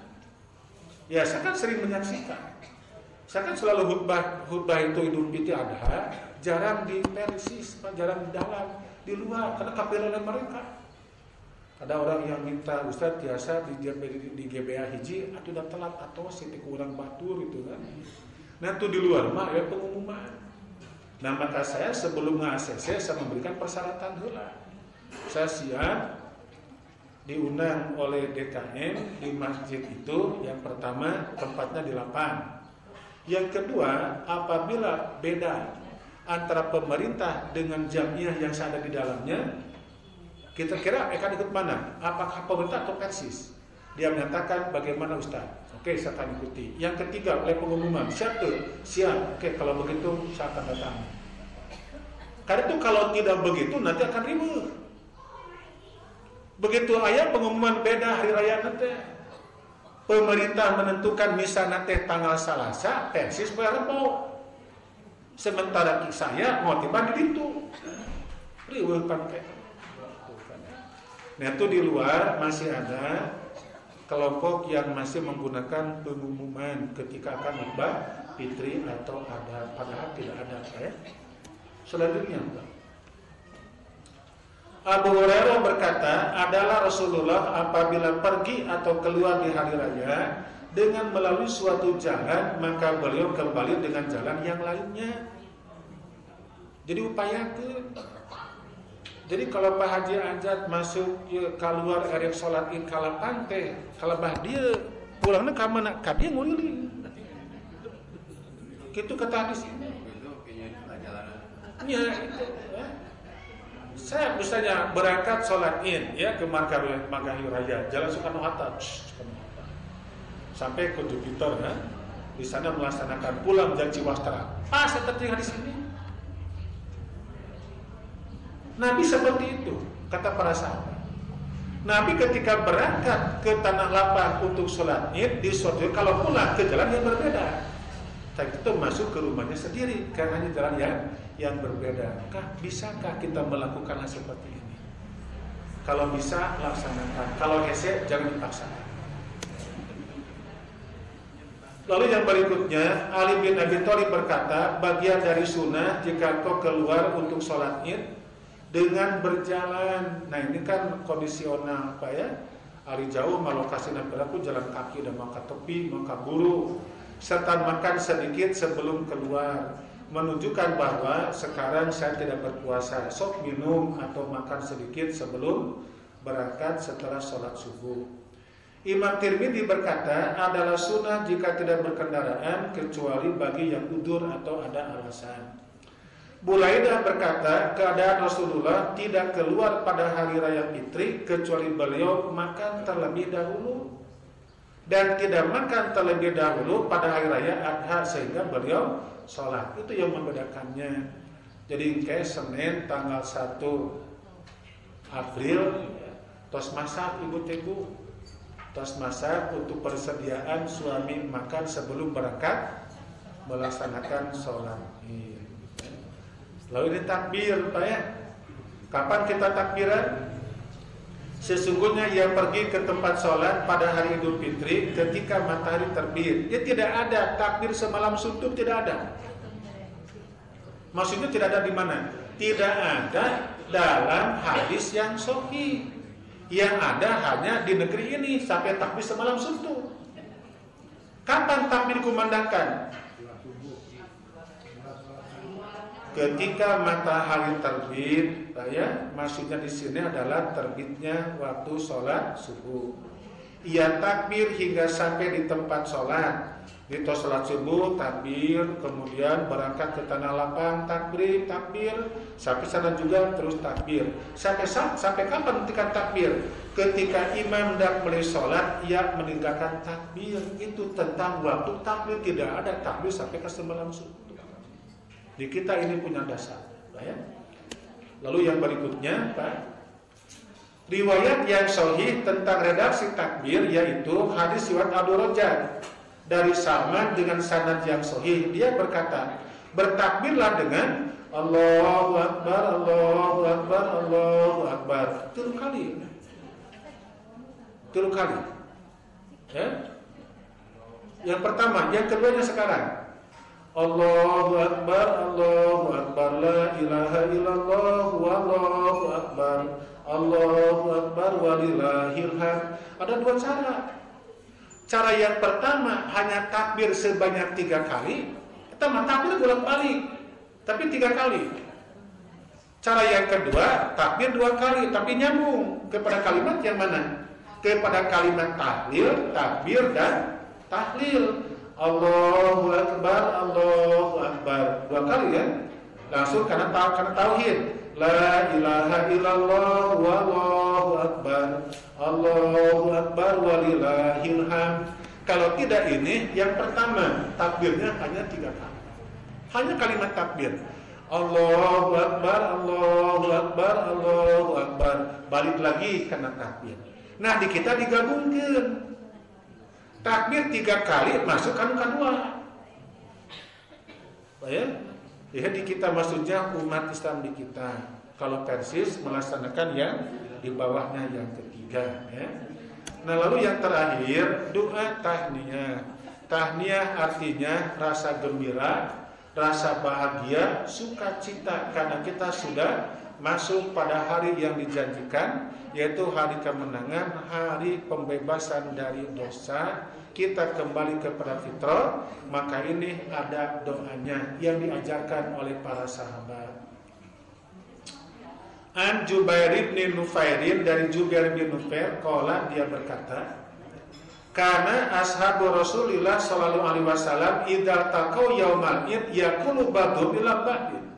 Ya, saya kan sering menyaksikan. Saya kan selalu khutbah itu Idul Fitri Adha, jarang di persis, jarang di dalam, di luar, karena kapiran mereka. Ada orang yang minta, Ustaz biasa di GBA hiji, atau udah telat atau siti kurang batur itu kan. Nah, itu di luar mah ya pengumuman. Nah, maka saya sebelum nge-ACC saya memberikan persyaratan heula. Saya siap diundang oleh DKM di masjid itu. Yang pertama, tempatnya di lapang. Yang kedua, apabila beda antara pemerintah dengan jamiah yang saya ada di dalamnya, kita kira akan ikut mana? Apakah pemerintah atau persis? Dia menyatakan bagaimana Ustaz? Oke, saya akan ikuti. Yang ketiga, oleh pengumuman. Siap tuh? Siap. Oke, kalau begitu saya akan datang. Karena itu kalau tidak begitu nanti akan ribut. Begitu ayat pengumuman beda hari raya nanti. Pemerintah menentukan misalnya nanti tanggal Selasa, persis Rebo. Sementara saya mau tiba di situ. Ribut pakai. Nah, itu di luar masih ada kelompok yang masih menggunakan pengumuman ketika akan khutbah fitri atau ada, padahal tidak ada ya. Selanjutnya Abu Hurairah berkata, adalah Rasulullah apabila pergi atau keluar di hari raya dengan melalui suatu jalan, maka beliau kembali dengan jalan yang lainnya. Jadi upayakan. Jadi kalau Pak Haji Ajat masuk ya, keluar erek sholat id kalapan teh, kalabah dia pulangnya ka mana? Ka dia nguliling. Kitu kata hadis ini. Ya, itu, ya. Saya misalnya berangkat sholat id ya ke Margahayu Raya, Jalan Soekarno Hatta, sampai ke Jupiter ya. Di sana melaksanakan pulang janji wastra. Saya tertinggal di sini. Nabi seperti itu, kata para sahabat. Nabi ketika berangkat ke tanah lapang untuk sholat id di suatu, kalau pulang ke jalan yang berbeda, tapi itu masuk ke rumahnya sendiri karena ini jalan yang berbeda. Bisakah kita melakukan hal seperti ini? Kalau bisa laksanakan, kalau hese jangan dipaksakan. Lalu yang berikutnya, Ali bin Abi Thalib berkata, bagian dari sunnah jika kau keluar untuk sholat id dengan berjalan. Nah, ini kan kondisional Pak ya. Hari jauh malokasi berlaku jalan kaki dan maka tepi, maka buru, serta makan sedikit sebelum keluar, menunjukkan bahwa sekarang saya tidak berpuasa. Sok minum atau makan sedikit sebelum berangkat setelah sholat subuh. Imam Tirmidzi berkata, adalah sunnah jika tidak berkendaraan kecuali bagi yang udzur atau ada alasan. Buraidah berkata, keadaan Rasulullah tidak keluar pada hari raya Fitri kecuali beliau makan terlebih dahulu dan tidak makan terlebih dahulu pada hari raya Adha sehingga beliau sholat. Itu yang membedakannya. Jadi kayak Senin tanggal 1 April tos masak ibu-ibu, tos masak untuk persediaan suami makan sebelum berangkat melaksanakan sholat. Lalu ini takbir, Pak ya. Kapan kita takbiran? Sesungguhnya ia pergi ke tempat sholat pada hari Idul Fitri ketika matahari terbit. Ya tidak ada takbir semalam suntuk, tidak ada. Maksudnya tidak ada di mana? Tidak ada dalam hadis yang sahih. Yang ada hanya di negeri ini sampai takbir semalam suntuk. Kapan takbir kumandangkan? Ketika matahari terbit, ya, maksudnya di sini adalah terbitnya waktu sholat subuh. Ia takbir hingga sampai di tempat sholat. Di sholat subuh takbir, kemudian berangkat ke tanah lapang takbir, sampai sana juga terus takbir. Sampai kapan ketika takbir? Ketika imam hendak mulai sholat, ia meninggalkan takbir. Itu tentang waktu takbir, tidak ada takbir sampai ke semalam subuh. Di kita ini punya dasar, ya. Lalu yang berikutnya, Pak, riwayat yang sahih tentang redaksi takbir yaitu hadis riwayat Abu Rajab dari Salman dengan sanad yang sahih. Dia berkata, bertakbirlah dengan Allahu Akbar, Allahu Akbar, Allahu Akbar 3 kali. 3 kali. Ya. Yang pertama, yang keduanya sekarang. Allahu Akbar, Allahu Akbar, la ilaha illallah, wallahu Akbar, Allahu Akbar, walillahil hamd. Ada 2 cara. Cara yang pertama hanya takbir sebanyak 3 kali. Pertama takbir bolak-balik, tapi 3 kali. Cara yang kedua takbir 2 kali, tapi nyambung kepada kalimat yang mana? Kepada kalimat tahlil, takbir dan tahlil. Allahu Akbar, Allahu Akbar 2 kali ya. Langsung karena tauhid. La ilaha illallah, wallahu akbar, Allahu akbar, walillahil hamd. Kalau tidak ini yang pertama takbirnya hanya 3 kali. Hanya kalimat takbir. Allahu akbar, Allahu akbar, Allahu akbar. Balik lagi karena takbir. Nah, di kita digabungkan. Takbir 3 kali masuk anu kedua. Ya, di kita maksudnya umat Islam di kita. Kalau persis melaksanakan yang di bawahnya yang ketiga. Ya. Nah, lalu yang terakhir doa tahniyah. Tahniyah artinya rasa gembira, rasa bahagia, sukacita karena kita sudah masuk pada hari yang dijanjikan, yaitu hari kemenangan, hari pembebasan dari dosa. Kita kembali kepada fitrah, maka ini ada doanya yang diajarkan oleh para sahabat. An Jubair bin Nufairin, dari Jubair bin Nufair, qala, dia berkata, karena ashabu Rasulillah sallallahu alaihi wasallam idza taqaw yaumal id yaqulu ba'dhum ila ba'din.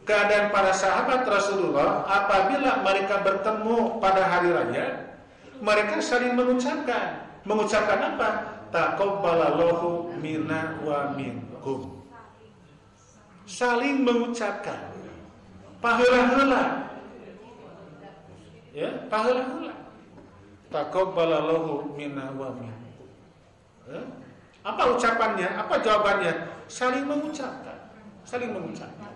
Keadaan para sahabat Rasulullah apabila mereka bertemu pada hari raya, mereka saling mengucapkan apa? Taqabbalallahu minna wa minkum. Saling mengucapkan. Paheula-heula. Ya, paheula-heula. Taqabbalallahu minna wa minkum. Ya? Apa ucapannya? Apa jawabannya? Saling mengucapkan. Saling mengucapkan.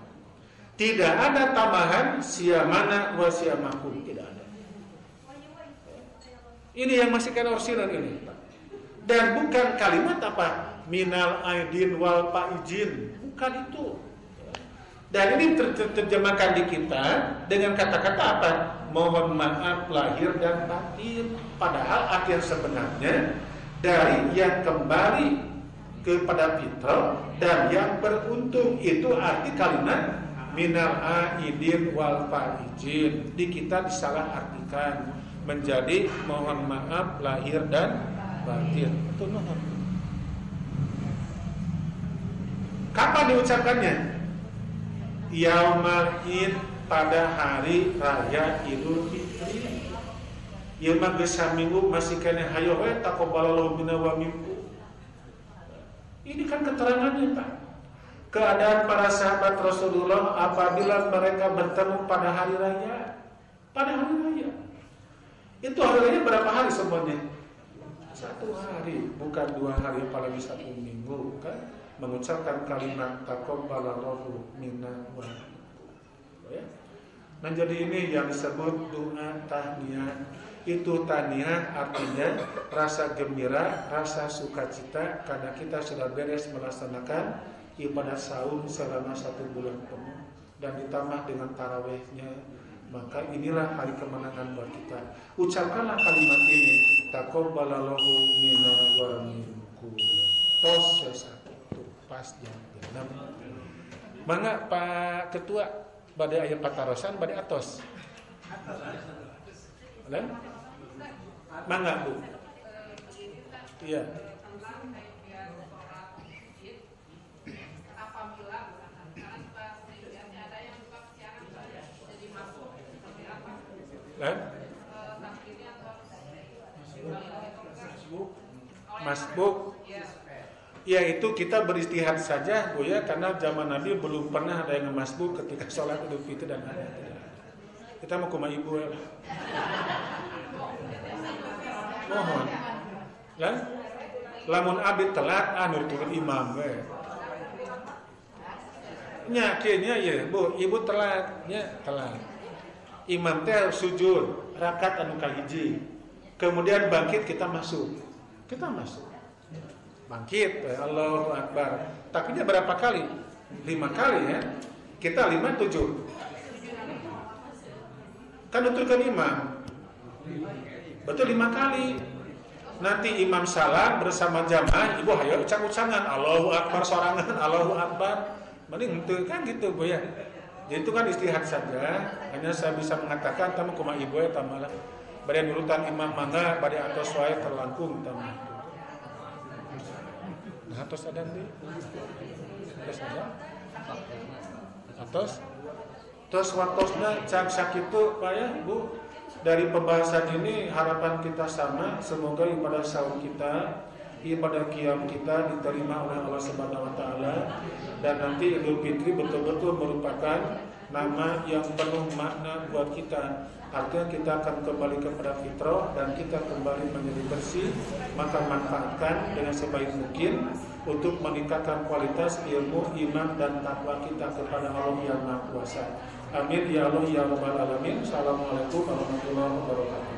Tidak ada tambahan siamana wa siamakum, tidak ada. Ini yang masih kan orsinan ini. Dan bukan kalimat apa? Minal aidin wal faizin, bukan itu. Dan ini terjemahkan di kita dengan kata-kata apa? Mohon maaf lahir dan batin. Padahal arti yang sebenarnya dari yang kembali kepada fitrah dan yang beruntung, itu arti kalimat minal aidin wal faizin. Di kita disalah artikan. menjadi mohon maaf lahir dan batin. Itu mohon. Kapan diucapkannya? Yaumul Id, pada hari raya Idul Fitri. Ieu mah geus saminggu masih kene hayo we taqabbalallahu minna wa minkum. Ini kan keterangannya, Pak. Keadaan para sahabat Rasulullah apabila mereka bertemu pada hari raya. Pada hari raya. Itu hari raya berapa hari semuanya? 1 hari, bukan 2 hari, apalagi 1 minggu, kan? Mengucapkan kalimat taqabbalallahu minna wa minkum. Ya. Nah, jadi ini yang disebut doa tahniyah. Itu tahniyah artinya rasa gembira, rasa sukacita karena kita sudah beres melaksanakan ibadah saum selama 1 bulan penuh dan ditambah dengan tarawihnya. Maka inilah hari kemenangan buat kita. Ucapkanlah kalimat ini, taqabbalallahu minna wa minkum. Tos sesatu pas jam 6. Mangga Pak Ketua, badai aya patarosan, badai atos. Lain? Mangga Bu. Iya. Apabila ada yang buka siaran jadi masuk seperti apa? Masbuk. Ya itu kita beristihad saja Bu ya, karena zaman Nabi belum pernah ada yang masbuk ketika sholat Idul Fitri dan ada. Kita mau ke rumah ibu ya. Mohon. Lan lamun abid telat anu turun imam we. Nya kieu ya Bu, ibu telat nya telat. Imam teh sujud rakaat anu kahiji. Kemudian bangkit kita masuk. Kita masuk. Bangkit, Allahu Akbar. Tapi dia berapa kali? 5 kali ya. Kita 5 7. Kan nuturkeun imam. Betul 5 kali. Nanti imam salam bersama jamaah, ibu hayo ucang-ucangan Allahu Akbar sorangan, Allahu Akbar. Mending henteu kan gitu Bu ya. Jadi itu kan istihad saja. Hanya saya bisa mengatakan tamu kumaha ibu ya tamalah. Bade nurutan imam mangga bade atos wae terlangkung tamu. Nah, atos ada di. Atos ada. Atos. Terus waktosna cak sakitu Pak ya Bu. Dari pembahasan ini harapan kita sama, semoga ibadah saum kita, ibadah qiyam kita diterima oleh Allah Subhanahu wa taala dan nanti Idul Fitri betul-betul merupakan nama yang penuh makna buat kita. Artinya kita akan kembali kepada fitrah dan kita kembali menjadi bersih, maka manfaatkan dengan sebaik mungkin untuk meningkatkan kualitas ilmu, iman dan takwa kita kepada Allah yang Maha Kuasa. Amin ya Allah ya rabbal alamin. Assalamualaikum warahmatullahi wabarakatuh.